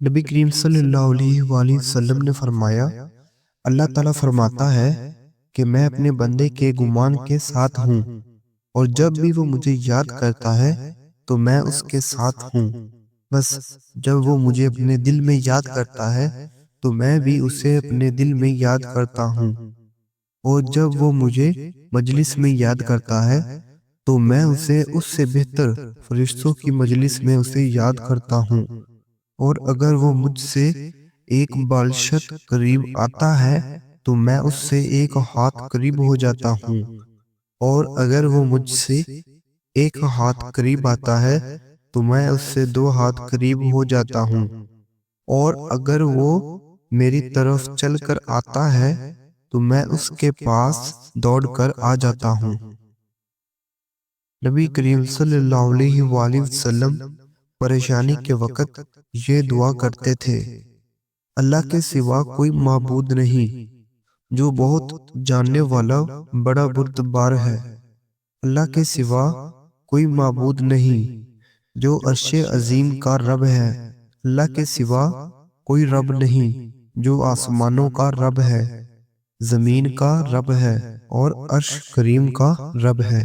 نبی کریم صلی اللہ علیہ وآلہ وسلم نے فرمایا، اللہ تعالیٰ فرماتا ہے کہ میں اپنے بندے کے گمان کے ساتھ ہوں، اور جب بھی وہ مجھے یاد کرتا ہے تو میں اس کے ساتھ ہوں۔ بس جب وہ مجھے اپنے دل میں یاد کرتا ہے تو میں بھی اسے اپنے دل میں یاد کرتا ہوں، اور جب وہ مجھے مجلس میں یاد کرتا ہے تو میں اسے اس سے بہتر فرشتوں کی مجلس میں اسے یاد کرتا ہوں، اور اگر وہ مجھ سے ایک بالشت قریب آتا ہے تو میں اس سے ایک ہاتھ قریب ہو جاتا ہوں، اور اگر وہ مجھ سے ایک ہاتھ قریب آتا ہے تو میں اس سے 2 ہاتھ قریب ہو جاتا ہوں، اور اگر وہ میری طرف چل کر آتا ہے تو میں اس کے پاس دوڑ کر آ جاتا ہوں۔ نبی کریم صلی اللہ علیہ وآلہ وسلم پریشانی کے وقت یہ دعا کرتے تھے: اللہ کے سوا کوئی معبود نہیں، جو بہت جاننے والا بڑا بردبار ہے۔ اللہ کے سوا کوئی معبود نہیں، جو عرش عظیم کا رب ہے۔ اللہ کے سوا کوئی رب نہیں، جو آسمانوں کا رب ہے، زمین کا رب ہے، اور عرش کریم کا رب ہے۔